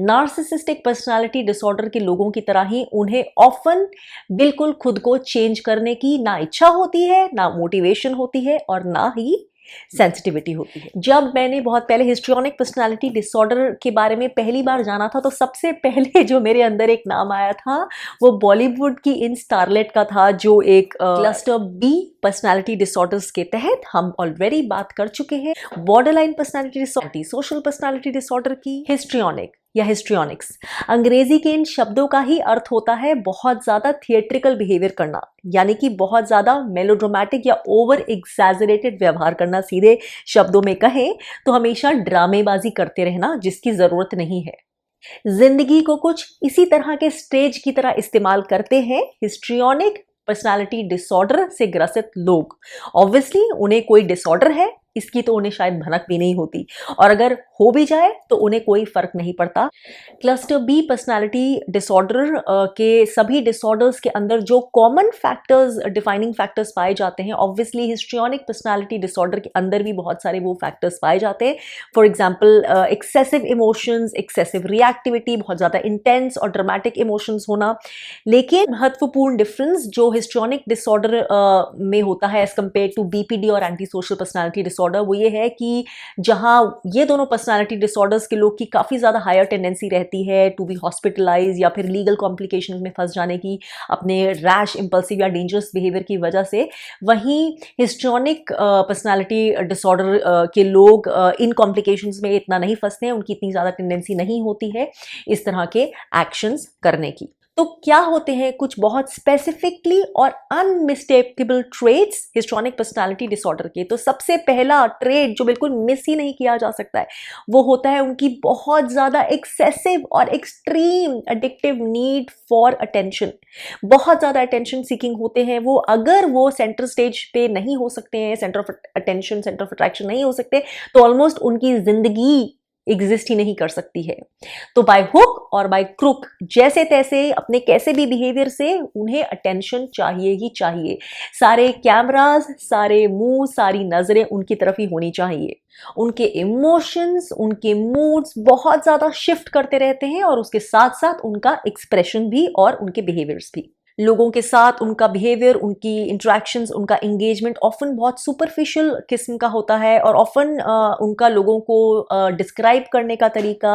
Narcissistic personality disorder के लोगों की तरह ही उन्हें ऑफन बिल्कुल खुद को चेंज करने की ना इच्छा होती है, ना मोटिवेशन होती है और ना ही सेंसिटिविटी होती है। जब मैंने बहुत पहले हिस्ट्रियोनिक पर्सनालिटी डिसऑर्डर के बारे में पहली बार जाना था तो सबसे पहले जो मेरे अंदर एक नाम आया था वो बॉलीवुड की इन स्टारलेट का था, जो एक क्लस्टर बी पर्सनालिटी डिसऑर्डर्स के तहत हम ऑलरेडी बात कर चुके हैं। Borderline personality disorder, social personality disorder की हिस्ट्रियोनिक या हिस्ट्रियोनिक्स, अंग्रेजी के इन शब्दों का ही अर्थ होता है बहुत ज्यादा थिएट्रिकल बिहेवियर करना, यानी कि बहुत ज्यादा मेलोड्रामेटिक या ओवर एग्जैजरेटेड व्यवहार करना। सीधे शब्दों में कहें तो हमेशा ड्रामेबाजी करते रहना जिसकी जरूरत नहीं है। जिंदगी को कुछ इसी तरह के स्टेज की तरह इस्तेमाल करते हैं हिस्ट्रियोनिक पर्सनालिटी डिसऑर्डर से ग्रसित लोग। ऑब्वियसली उन्हें कोई डिसऑर्डर है इसकी तो उन्हें शायद भनक भी नहीं होती, और अगर हो भी जाए तो उन्हें कोई फर्क नहीं पड़ता। क्लस्टर बी पर्सनालिटी डिसऑर्डर के सभी डिसऑर्डर्स के अंदर जो कॉमन फैक्टर्स, डिफाइनिंग फैक्टर्स पाए जाते हैं, ऑब्वियसली हिस्ट्रियोनिक पर्सनालिटी डिसऑर्डर के अंदर भी बहुत सारे वो फैक्टर्स पाए जाते हैं। For example excessive emotions, excessive reactivity, बहुत ज़्यादा इंटेंस और ड्रामेटिक इमोशंस होना। लेकिन महत्वपूर्ण डिफरेंस जो हिस्ट्रियोनिक डिसऑर्डर में होता है एज कम्पेयर टू बीपीडी और एंटी सोशल पर्सनालिटी डिसऑर्डर, वो ये है कि जहां ये दोनों पर्सनालिटी डिसऑर्डर्स के लोग की काफ़ी ज़्यादा हायर टेंडेंसी रहती है टू बी हॉस्पिटलाइज या फिर लीगल कॉम्प्लिकेशन में फंस जाने की अपने रैश, इम्पल्सिव या डेंजरस बिहेवियर की वजह से, वहीं हिस्ट्रियोनिक पर्सनालिटी डिसऑर्डर के लोग इन कॉम्प्लिकेशंस में इतना नहीं फंसते हैं, उनकी इतनी ज़्यादा टेंडेंसी नहीं होती है इस तरह के एक्शंस करने की। तो क्या होते हैं कुछ बहुत स्पेसिफिकली और unmistakable traits histrionic personality disorder के। तो सबसे पहला ट्रेट जो बिल्कुल मिस ही नहीं किया जा सकता है वो होता है उनकी बहुत ज़्यादा एक्सेसिव और extreme addictive need for attention. बहुत ज़्यादा अटेंशन सीकिंग होते हैं वो। अगर वो सेंटर स्टेज पे नहीं हो सकते हैं, centre of attention, centre of attraction नहीं हो सकते, तो ऑलमोस्ट उनकी जिंदगी एग्जिस्ट ही नहीं कर सकती है। तो बाय हुक और बाय क्रुक जैसे तैसे अपने कैसे भी बिहेवियर से उन्हें अटेंशन चाहिए ही चाहिए। सारे कैमरास, सारे मुंह, सारी नजरें उनकी तरफ ही होनी चाहिए। उनके इमोशंस, उनके मूड्स बहुत ज्यादा शिफ्ट करते रहते हैं और उसके साथ साथ उनका एक्सप्रेशन भी और उनके बिहेवियर्स भी। लोगों के साथ उनका बिहेवियर, उनकी इंटरेक्शंस, उनका एंगेजमेंट ऑफन बहुत सुपरफिशियल किस्म का होता है और ऑफन उनका लोगों को डिस्क्राइब करने का तरीका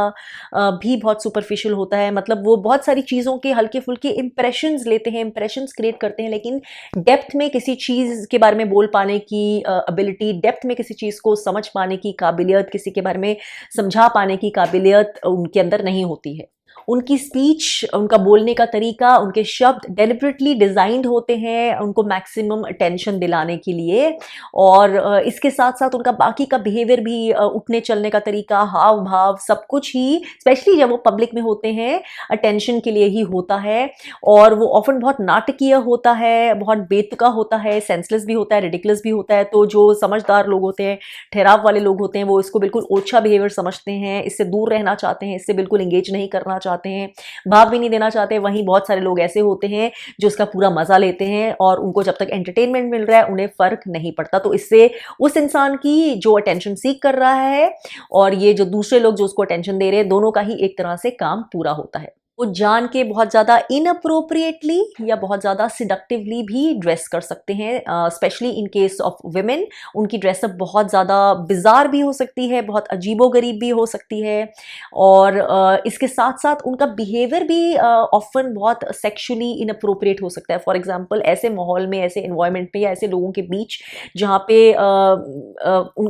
भी बहुत सुपरफिशियल होता है। मतलब वो बहुत सारी चीज़ों के हल्के फुल्के इंप्रेशंस लेते हैं, इंप्रेशंस क्रिएट करते हैं, लेकिन डेप्थ में किसी चीज़ के बारे में बोल पाने की एबिलिटी, डेप्थ में किसी चीज़ को समझ पाने की काबिलियत, किसी के बारे में समझा पाने की काबिलियत उनके अंदर नहीं होती है। उनकी स्पीच, उनका बोलने का तरीका, उनके शब्द डेलिबरेटली डिजाइंड होते हैं उनको मैक्सिमम अटेंशन दिलाने के लिए, और इसके साथ साथ उनका बाकी का बिहेवियर भी, उठने चलने का तरीका, हाव भाव, सब कुछ ही स्पेशली जब वो पब्लिक में होते हैं अटेंशन के लिए ही होता है। और वो ऑफन बहुत नाटकीय होता है, बहुत बेतुका होता है, सेंसलेस भी होता है, रिडिकुलस भी होता है। तो जो समझदार लोग होते हैं, ठहराव वाले लोग होते हैं, वो इसको बिल्कुल ओछा बिहेवियर समझते हैं, इससे दूर रहना चाहते हैं, इससे बिल्कुल एंगेज नहीं करना चाहते हैं, भाव भी नहीं देना चाहते। वहीं बहुत सारे लोग ऐसे होते हैं जो उसका पूरा मजा लेते हैं और उनको जब तक एंटरटेनमेंट मिल रहा है उन्हें फर्क नहीं पड़ता। तो इससे उस इंसान की जो अटेंशन सीक कर रहा है और ये जो दूसरे लोग जो उसको अटेंशन दे रहे हैं, दोनों का ही एक तरह से काम पूरा होता है। वो जान के बहुत ज़्यादा इनअप्रोप्रिएटली या बहुत ज़्यादा सिडक्टिवली भी ड्रेस कर सकते हैं, specially in case of women. उनकी ड्रेसअप बहुत ज़्यादा बिजार भी हो सकती है, बहुत अजीबोगरीब भी हो सकती है, और इसके साथ साथ उनका बिहेवियर भी ऑफन बहुत सेक्सुअली इनअप्रोप्रिएट हो सकता है। फॉर एग्जांपल ऐसे माहौल में, ऐसे इन्वायरमेंट में या ऐसे लोगों के बीच जहाँ पे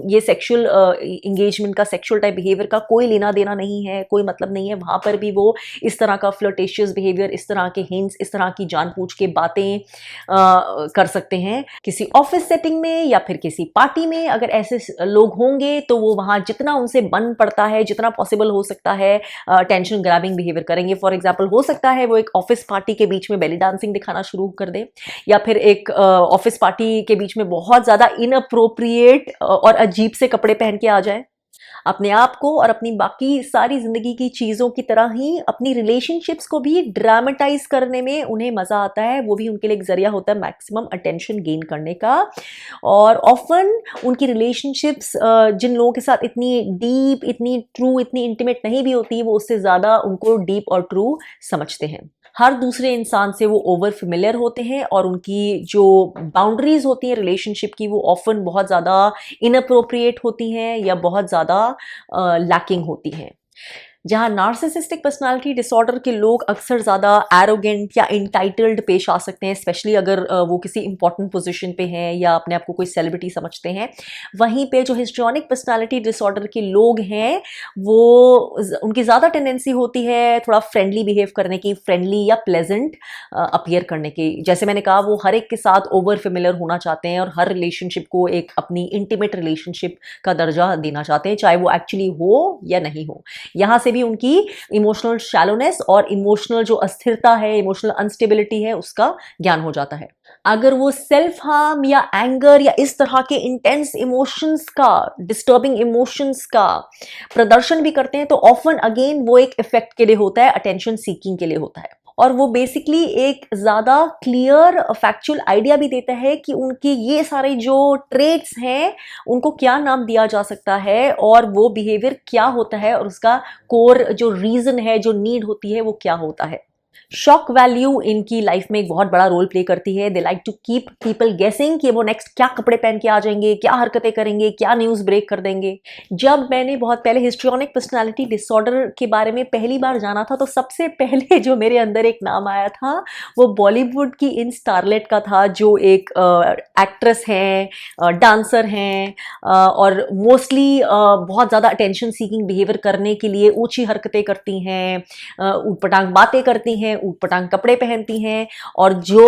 ये सेक्सुअल इंगेजमेंट का, सेक्सुअल टाइप बिहेवियर का कोई लेना देना नहीं है, कोई मतलब नहीं है, वहाँ पर भी वो इस तरह का फ्लर्टेशियस बिहेवियर, इस तरह के हिंट्स, इस तरह की जानबूझ के बातें कर सकते हैं। किसी ऑफिस सेटिंग में या फिर किसी पार्टी में अगर ऐसे लोग होंगे तो वो वहाँ जितना उनसे बन पड़ता है, जितना पॉसिबल हो सकता है, टेंशन ग्रैबिंग बिहेवियर करेंगे। फॉर एग्जाम्पल हो सकता है वो एक ऑफिस पार्टी के बीच में बेली डांसिंग दिखाना शुरू कर दे, या फिर एक ऑफिस पार्टी के बीच में बहुत ज़्यादा इनअप्रोप्रिएट और अजीब से कपड़े पहन के आ जाए। अपने आप को और अपनी बाकी सारी जिंदगी की चीज़ों की तरह ही अपनी रिलेशनशिप्स को भी ड्रामेटाइज करने में उन्हें मज़ा आता है। वो भी उनके लिए एक जरिया होता है मैक्सिमम अटेंशन गेन करने का। और ऑफन उनकी रिलेशनशिप्स जिन लोगों के साथ इतनी डीप, इतनी ट्रू, इतनी इंटीमेट नहीं भी होती, वो उससे ज़्यादा उनको डीप और ट्रू समझते हैं। हर दूसरे इंसान से वो ओवर फेमिलियर होते हैं और उनकी जो बाउंड्रीज होती हैं रिलेशनशिप की, वो ऑफन बहुत ज़्यादा इनअप्रोप्रिएट होती हैं या बहुत ज़्यादा लैकिंग होती हैं। जहाँ नार्सिसिस्टिक पर्सनालिटी डिसऑर्डर के लोग अक्सर ज़्यादा एरोगेंट या इंटाइटल्ड पेश आ सकते हैं, स्पेशली अगर वो किसी इंपॉर्टेंट पोजीशन पे हैं या अपने आप को कोई सेलिब्रिटी समझते हैं। वहीं पे जो हिस्ट्रियोनिक पर्सनालिटी डिसऑर्डर के लोग हैं, वो उनकी ज़्यादा टेंडेंसी होती है थोड़ा फ्रेंडली बिहेव करने की, फ्रेंडली या प्लेजेंट अपीयर करने की। जैसे मैंने कहा, वो हर एक के साथ ओवर फेमिलियर होना चाहते हैं और हर रिलेशनशिप को एक अपनी इंटीमेट रिलेशनशिप का दर्जा देना चाहते हैं, चाहे वो एक्चुअली हो या नहीं हो। यहाँ से भी उनकी इमोशनल शैलोनेस और इमोशनल जो अस्थिरता है, इमोशनल अनस्टेबिलिटी है, उसका ज्ञान हो जाता है। अगर वो सेल्फ हार्म या एंगर या इस तरह के इंटेंस इमोशंस का, डिस्टर्बिंग इमोशंस का प्रदर्शन भी करते हैं, तो ऑफन अगेन वो एक इफेक्ट के लिए होता है, अटेंशन सीकिंग के लिए होता है। और वो बेसिकली एक ज़्यादा क्लियर फैक्चुअल आइडिया भी देता है कि उनके ये सारे जो ट्रेट्स हैं, उनको क्या नाम दिया जा सकता है और वो बिहेवियर क्या होता है और उसका कोर जो रीज़न है, जो नीड होती है, वो क्या होता है। शॉक वैल्यू इनकी लाइफ में एक बहुत बड़ा रोल प्ले करती है। They like to keep people guessing कि वो नेक्स्ट क्या कपड़े पहन के आ जाएंगे, क्या हरकतें करेंगे, क्या न्यूज़ ब्रेक कर देंगे। जब मैंने बहुत पहले हिस्ट्रियोनिक पर्सनालिटी डिसऑर्डर के बारे में पहली बार जाना था, तो सबसे पहले जो मेरे अंदर एक नाम आया था, वो बॉलीवुड की इन स्टारलेट का था, जो एक एक्ट्रेस हैं, डांसर हैं, और मोस्टली बहुत ज़्यादा अटेंशन सीकिंग बिहेवियर करने के लिए ऊंची हरकतें करती हैं, ऊटपटांग बातें करती हैं, ऊटपटांग कपड़े पहनती हैं, और जो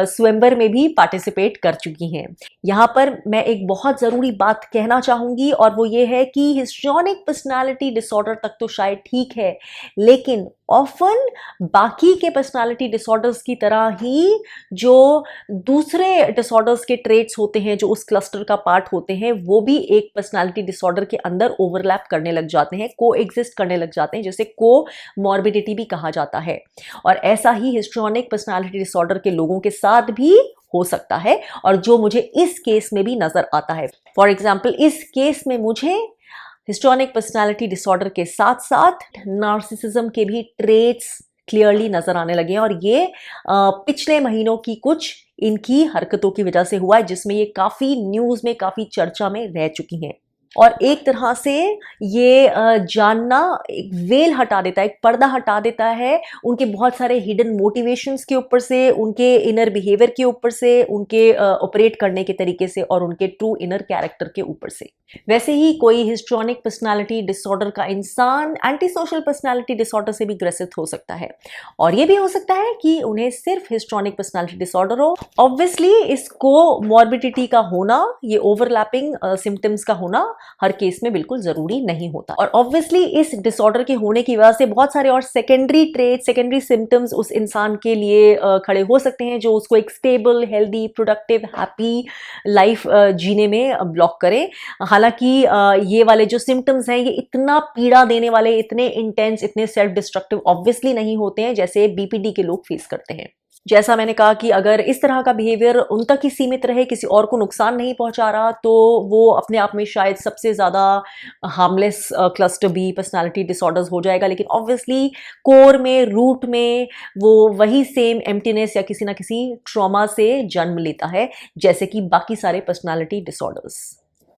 स्वयंवर में भी पार्टिसिपेट कर चुकी हैं। यहाँ पर मैं एक बहुत ज़रूरी बात कहना चाहूँगी, और वो ये है कि हिस्ट्रियोनिक पर्सनालिटी डिसऑर्डर तक तो शायद ठीक है, लेकिन ऑफन बाकी के पर्सनालिटी डिसऑर्डर्स की तरह ही जो दूसरे डिसऑर्डर्स के ट्रेट्स होते हैं, जो उस क्लस्टर का पार्ट होते हैं, वो भी एक पर्सनालिटी डिसऑर्डर के अंदर ओवरलैप करने लग जाते हैं, को एग्जिस्ट करने लग जाते हैं, जैसे को मॉर्बिडिटी भी कहा जाता है। और ऐसा ही हिस्ट्रियोनिक पर्सनालिटी डिसऑर्डर के लोगों के साथ भी हो सकता है, और जो मुझे इस केस में भी नजर आता है। फॉर एग्जाम्पल, इस केस में मुझे हिस्ट्रियोनिक पर्सनालिटी डिसऑर्डर के साथ साथ नार्सिसिज्म के भी ट्रेट्स क्लियरली नजर आने लगे हैं, और ये पिछले महीनों की कुछ इनकी हरकतों की वजह से हुआ है, जिसमें ये काफी न्यूज में, काफी चर्चा में रह चुकी हैं। और एक तरह से ये जानना एक वेल हटा देता है, एक पर्दा हटा देता है उनके बहुत सारे हिडन मोटिवेशंस के ऊपर से, उनके इनर बिहेवियर के ऊपर से, उनके ऑपरेट करने के तरीके से, और उनके ट्रू इनर कैरेक्टर के ऊपर से। वैसे ही कोई हिस्ट्रियोनिक पर्सनालिटी डिसऑर्डर का इंसान एंटी सोशल पर्सनालिटी डिसऑर्डर से भी ग्रसित हो सकता है, और ये भी हो सकता है कि उन्हें सिर्फ हिस्ट्रियोनिक पर्सनालिटी डिसऑर्डर हो। ऑब्वियसली इसको मॉर्बिडिटी का होना, ये ओवरलैपिंग सिम्टम्स का होना हर केस में बिल्कुल जरूरी नहीं होता। और ऑब्वियसली इस डिसऑर्डर के होने की वजह से बहुत सारे और सेकेंडरी ट्रेट, सेकेंडरी सिम्टम्स उस इंसान के लिए खड़े हो सकते हैं, जो उसको एक stable, healthy, productive, happy life जीने में ब्लॉक करें। हालांकि ये वाले जो सिम्टम्स हैं, ये इतना पीड़ा देने वाले, इतने इंटेंस, इतने सेल्फ डिस्ट्रक्टिव ऑब्वियसली नहीं होते हैं जैसे बीपीडी के लोग फेस करते हैं। जैसा मैंने कहा कि अगर इस तरह का बिहेवियर उन तक ही सीमित रहे, किसी और को नुकसान नहीं पहुंचा रहा, तो वो अपने आप में शायद सबसे ज़्यादा harmless cluster B personality disorders हो जाएगा। लेकिन ऑब्वियसली कोर में, रूट में वो वही सेम एम्प्टीनेस या किसी ना किसी ट्रॉमा से जन्म लेता है, जैसे कि बाकी सारे पर्सनालिटी डिसऑर्डर्स।